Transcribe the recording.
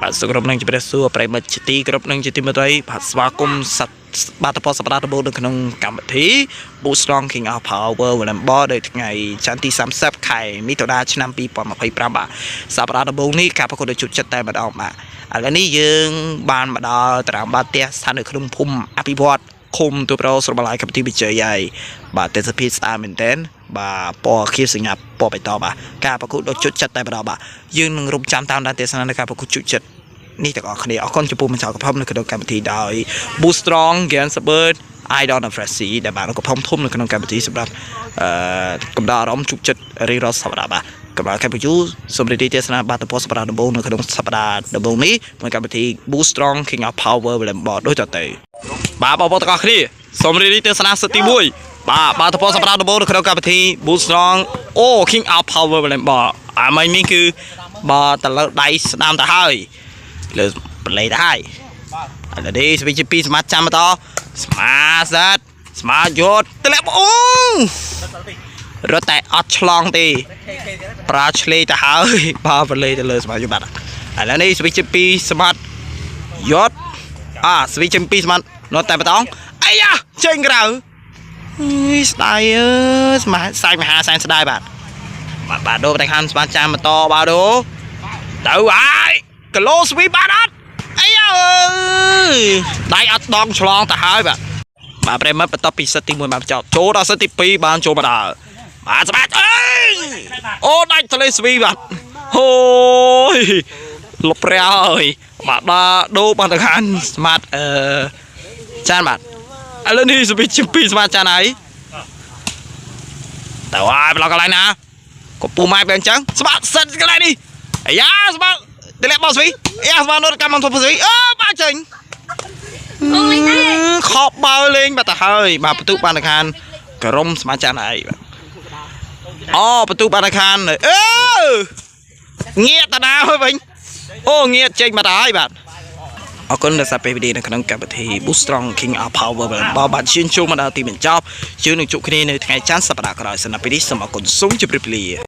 បាទសុខរំនឹងជម្រាបសួរប្រិមិត្តជាទីគោរពនឹងជាទីមេត្រីបាទស្វាគមន៍សត្វបាទតបសប្តាហ៍ដំបូងនៅក្នុងកម្មវិធី Boost Strong King of Power Volleyball នៅថ្ងៃច័ន្ទទី30ខែមិថុនាឆ្នាំ2025បាទសប្តាហ៍ដំបូងនេះការប្រកួតជុតចិត្តតែម្ដងបាទឥឡូវនេះយើងបានមកដល់តារាងបាល់ទះស្ថិតនៅក្នុងភូមិអភិវឌ្ឍឃុំទូប្រស្របន្លាយកម្មវិធីវិជ័យហើយបាទទេសភាពស្អាតមែនទែនបាទពណ៌ខៀវសញ្ញាពណ៌បៃតងបាទការប្រកួតដូចជុតចិត្តតែម្ដងបាទយើងនឹងរំចាំតាមដានទេសនានៃការប្រកួតជុតចិត្តនេះទាំងអស់គ្នាអរគុណចំពោះម្ចាស់កំផំនៅក្នុងកម្មវិធីដោយ Boost Strong Gansberg Idol of Freshy ដែលបានកំផំធំនៅក្នុងកម្មវិធីសម្រាប់កំដៅអារម្មណ៍ជុកចិត្តរៀងរាល់សប្តាហ៍បាទកម្ពុជាកម្ពុជាសូមរីករាយទេសនាបាទតបសប្តាហ៍ដំបូងនៅក្នុងសប្តាហ៍ដំបូងនេះមួយកម្មវិធី Boost Strong King of Power Volleyball ដូចតទៅបាទបងប្អូនទាំងអស់គ្នាសូមរីករាយទេសនាសិតទី1បាទតបសប្តាហ៍ដំបូងនៅក្នុងកម្មវិធី Boost Strong King of Power Volleyball អាមិញនេះគឺបាទតលើដៃស្ដាំទៅហើយលើបលេទៅហើយឥឡូវនេះស្វីជា2សមាជចាំបន្តស្មាសាត់ស្មាយោតទម្លាក់អូរត់តែអត់ឆ្លងទេប្រាឆ្លេទៅហើយបាទបលេទៅលើស្មាយោតបាត់ឥឡូវនេះស្វីជា2សមាត់យោតស្វីជា2សមាត់នៅតែបន្តអាយ៉ាចេញក្រៅស្ដាយអើស្មាសាយមហាសែនស្ដាយបាទដូរតែខាងស្មាចាំបន្តបាទដូទៅហើយគីឡូស្វីបានអត់អាយអើយដៃអត់ដងឆ្លងទៅហើយបាទប្រិមិត្តបន្ទាប់ពីសិតទី1បានចោតចូលដល់សិតទី2បានចូលមកដល់បាទស្បាច់អើយអូដាច់ទលេស្វីបាទអូយលុបព្រះហើយបាទដូរបានទៅខាងស្មាតចានបាទឥឡូវនេះស្វីជា2ស្មាតចានហើយទៅហើយប្លុកកន្លែងណាក៏ពូម៉ែបែបអញ្ចឹងស្មាតសិតកន្លែងនេះអាយ៉ាស្មាតទម្លាក់បោះស្វីយ៉ាស្មាតនៅកម្មធំស្វីបាទចេញខប់បើលេងបាទទៅហើយបាទបន្ទុកបានទៅខាងក្រុមស្មាចានហើយបាទបន្ទុកបានទៅខាងងាកតាណាហើយវិញងាកចេញមកទៅហើយបាទអរគុណដែលសាប់ពេលវីដេអូនៅក្នុងកម្មវិធី Boost Strong King of Power បាទជឿនចូលមកដល់ទីបញ្ចប់ជឿនឹងជួបគ្នានៅថ្ងៃច័ន្ទសប្តាហ៍ក្រោយសម្រាប់ពេលនេះសូមអរគុណសូមជម្រាបលា